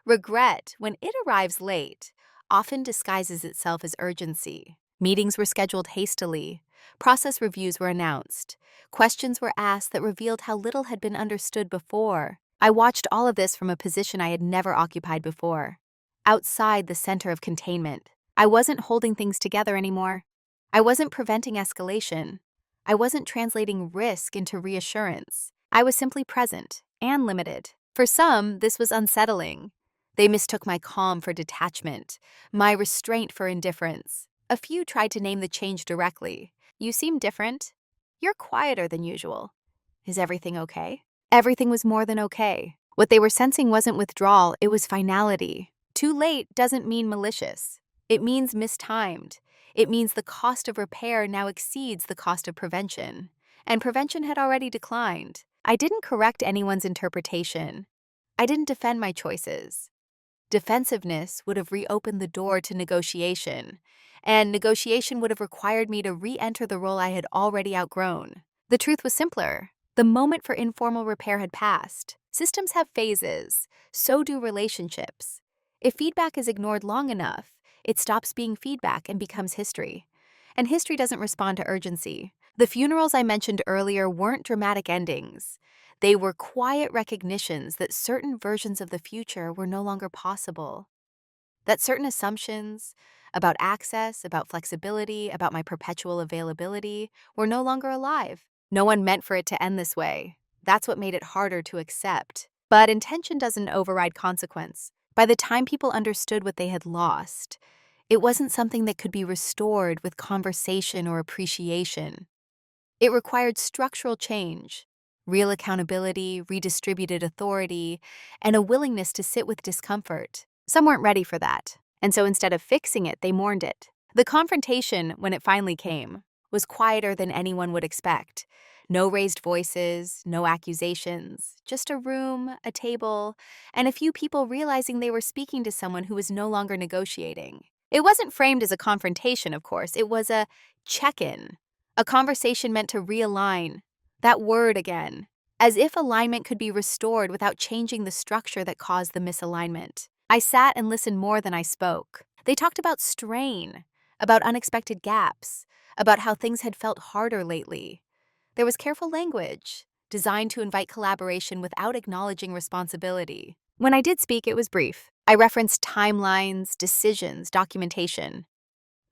Regret, when it arrives late, often disguises itself as urgency. Meetings were scheduled hastily. Process reviews were announced. Questions were asked that revealed how little had been understood before. I watched all of this from a position I had never occupied before. Outside the center of containment. I wasn't holding things together anymore. I wasn't preventing escalation. I wasn't translating risk into reassurance. I was simply present and limited. For some, this was unsettling. They mistook my calm for detachment, my restraint for indifference. A few tried to name the change directly. You seem different. You're quieter than usual. Is everything okay? Everything was more than okay. What they were sensing wasn't withdrawal, it was finality. Too late doesn't mean malicious. It means mistimed. It means the cost of repair now exceeds the cost of prevention. And prevention had already declined. I didn't correct anyone's interpretation. I didn't defend my choices. Defensiveness would have reopened the door to negotiation, and negotiation would have required me to re-enter the role I had already outgrown. The truth was simpler. The moment for informal repair had passed. Systems have phases. So do relationships. If feedback is ignored long enough, it stops being feedback and becomes history. And history doesn't respond to urgency. The funerals I mentioned earlier weren't dramatic endings. They were quiet recognitions that certain versions of the future were no longer possible. That certain assumptions about access, about flexibility, about my perpetual availability were no longer alive. No one meant for it to end this way. That's what made it harder to accept. But intention doesn't override consequence. By the time people understood what they had lost, it wasn't something that could be restored with conversation or appreciation. It required structural change, real accountability, redistributed authority, and a willingness to sit with discomfort. Some weren't ready for that, and so instead of fixing it, they mourned it. The confrontation, when it finally came, was quieter than anyone would expect. No raised voices, no accusations, just a room, a table, and a few people realizing they were speaking to someone who was no longer negotiating. It wasn't framed as a confrontation, of course. It was a check-in, a conversation meant to realign. That word again, as if alignment could be restored without changing the structure that caused the misalignment. I sat and listened more than I spoke. They talked about strain, about unexpected gaps, about how things had felt harder lately. There was careful language, designed to invite collaboration without acknowledging responsibility. When I did speak, it was brief. I referenced timelines, decisions, documentation.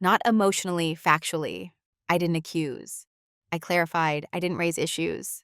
Not emotionally, factually. I didn't accuse. I clarified. I didn't raise issues.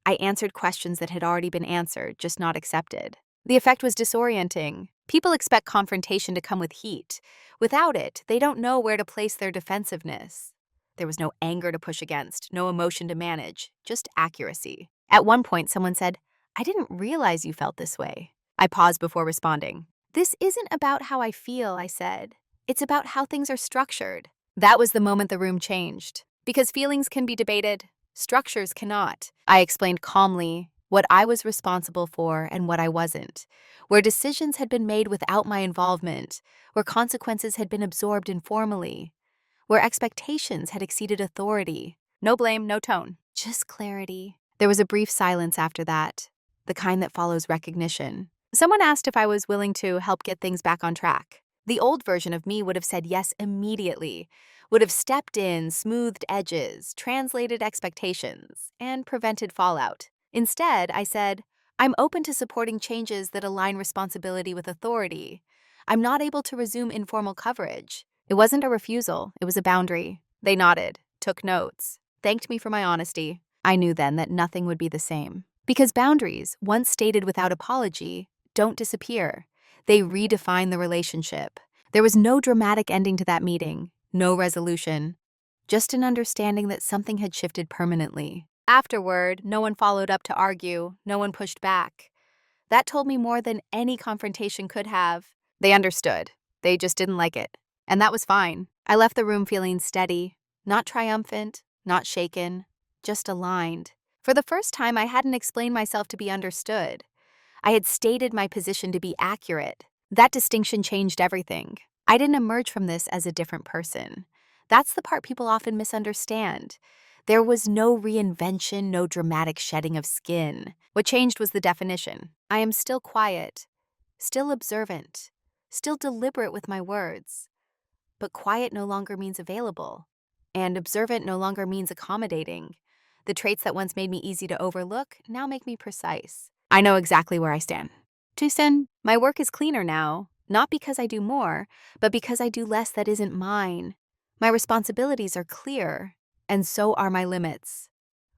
I answered questions that had already been answered, just not accepted. The effect was disorienting. People expect confrontation to come with heat. Without it, they don't know where to place their defensiveness. There was no anger to push against, no emotion to manage, just accuracy. At one point, someone said, "I didn't realize you felt this way." I paused before responding. "This isn't about how I feel," I said. "It's about how things are structured." That was the moment the room changed. Because feelings can be debated, structures cannot. I explained calmly what I was responsible for and what I wasn't, where decisions had been made without my involvement, where consequences had been absorbed informally, where expectations had exceeded authority. No blame, no tone, just clarity. There was a brief silence after that, the kind that follows recognition. Someone asked if I was willing to help get things back on track. The old version of me would have said yes immediately, would have stepped in, smoothed edges, translated expectations, and prevented fallout. Instead, I said, "I'm open to supporting changes that align responsibility with authority. I'm not able to resume informal coverage." It wasn't a refusal, it was a boundary. They nodded, took notes, thanked me for my honesty. I knew then that nothing would be the same. Because boundaries, once stated without apology, don't disappear. They redefine the relationship. There was no dramatic ending to that meeting, no resolution, just an understanding that something had shifted permanently. Afterward, no one followed up to argue, no one pushed back. That told me more than any confrontation could have. They understood. They just didn't like it. And that was fine. I left the room feeling steady, not triumphant, not shaken, just aligned. For the first time, I hadn't explained myself to be understood. I had stated my position to be accurate. That distinction changed everything. I didn't emerge from this as a different person. That's the part people often misunderstand. There was no reinvention, no dramatic shedding of skin. What changed was the definition. I am still quiet, still observant, still deliberate with my words. But quiet no longer means available, and observant no longer means accommodating. The traits that once made me easy to overlook now make me precise. I know exactly where I stand. Tucson, my work is cleaner now, not because I do more, but because I do less that isn't mine. My responsibilities are clear, and so are my limits.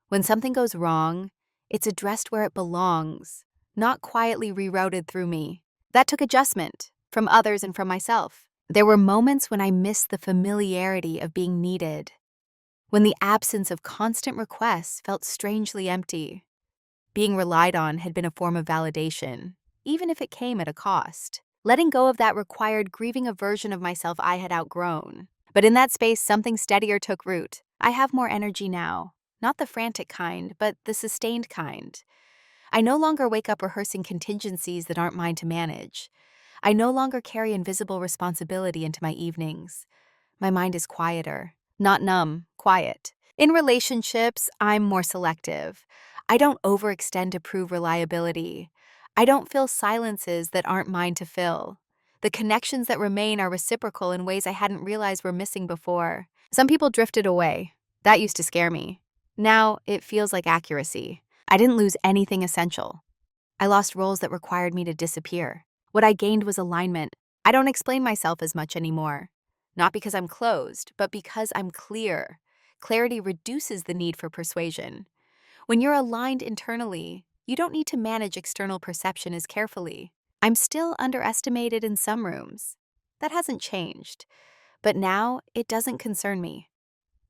When something goes wrong, it's addressed where it belongs, not quietly rerouted through me. That took adjustment, from others and from myself. There were moments when I missed the familiarity of being needed, when the absence of constant requests felt strangely empty. Being relied on had been a form of validation, even if it came at a cost. Letting go of that required grieving a version of myself I had outgrown. But in that space, something steadier took root. I have more energy now, not the frantic kind, but the sustained kind. I no longer wake up rehearsing contingencies that aren't mine to manage. I no longer carry invisible responsibility into my evenings. My mind is quieter, not numb, quiet. In relationships, I'm more selective. I don't overextend to prove reliability. I don't fill silences that aren't mine to fill. The connections that remain are reciprocal in ways I hadn't realized were missing before. Some people drifted away. That used to scare me. Now, it feels like accuracy. I didn't lose anything essential. I lost roles that required me to disappear. What I gained was alignment. I don't explain myself as much anymore. Not because I'm closed, but because I'm clear. Clarity reduces the need for persuasion. When you're aligned internally, you don't need to manage external perception as carefully. I'm still underestimated in some rooms. That hasn't changed. But now, it doesn't concern me.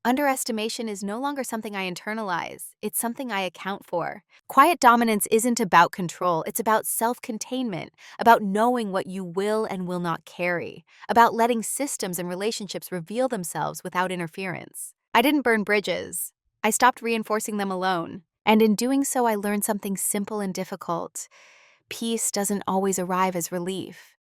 Underestimation is no longer something I internalize. It's something I account for. Quiet dominance isn't about control. It's about self-containment, about knowing what you will and will not carry, about letting systems and relationships reveal themselves without interference. I didn't burn bridges. I stopped reinforcing them alone. And in doing so, I learned something simple and difficult. Peace doesn't always arrive as relief.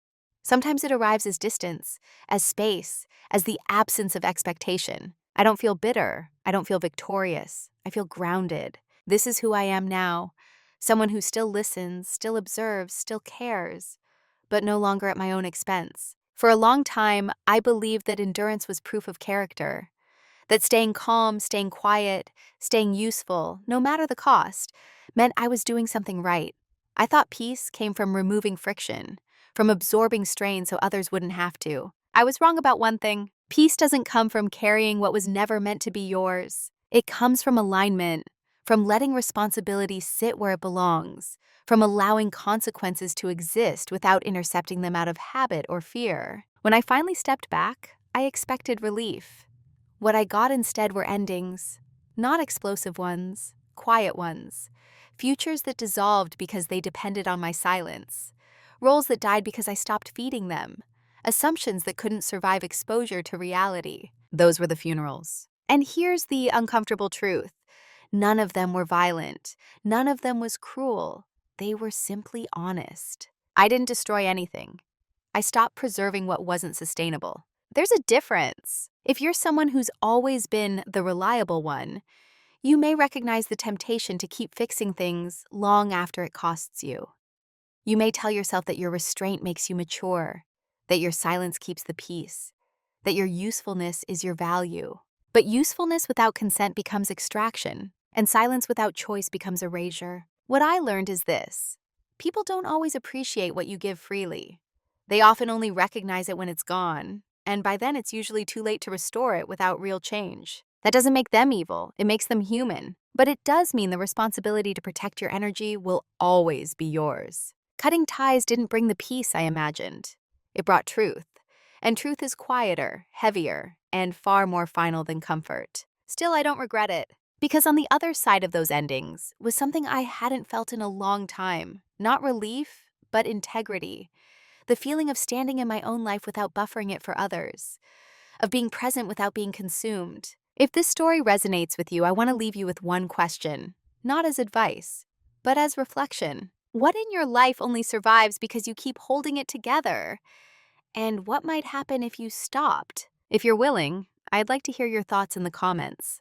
Sometimes it arrives as distance, as space, as the absence of expectation. I don't feel bitter. I don't feel victorious. I feel grounded. This is who I am now. Someone who still listens, still observes, still cares, but no longer at my own expense. For a long time, I believed that endurance was proof of character, that staying calm, staying quiet, staying useful, no matter the cost, meant I was doing something right. I thought peace came from removing friction, from absorbing strain so others wouldn't have to. I was wrong about one thing. Peace doesn't come from carrying what was never meant to be yours. It comes from alignment, from letting responsibility sit where it belongs, from allowing consequences to exist without intercepting them out of habit or fear. When I finally stepped back, I expected relief. What I got instead were endings, not explosive ones, quiet ones, futures that dissolved because they depended on my silence, roles that died because I stopped feeding them, assumptions that couldn't survive exposure to reality. Those were the funerals. And here's the uncomfortable truth. None of them were violent. None of them was cruel. They were simply honest. I didn't destroy anything. I stopped preserving what wasn't sustainable. There's a difference. If you're someone who's always been the reliable one, you may recognize the temptation to keep fixing things long after it costs you. You may tell yourself that your restraint makes you mature, that your silence keeps the peace, that your usefulness is your value. But usefulness without consent becomes extraction, and silence without choice becomes erasure. What I learned is this: people don't always appreciate what you give freely. They often only recognize it when it's gone, and by then it's usually too late to restore it without real change. That doesn't make them evil, it makes them human. But it does mean the responsibility to protect your energy will always be yours. Cutting ties didn't bring the peace I imagined. It brought truth. And truth is quieter, heavier, and far more final than comfort. Still, I don't regret it, because on the other side of those endings was something I hadn't felt in a long time. Not relief, but integrity. The feeling of standing in my own life without buffering it for others, of being present without being consumed. If this story resonates with you, I want to leave you with one question, not as advice, but as reflection. What in your life only survives because you keep holding it together? And what might happen if you stopped? If you're willing, I'd like to hear your thoughts in the comments.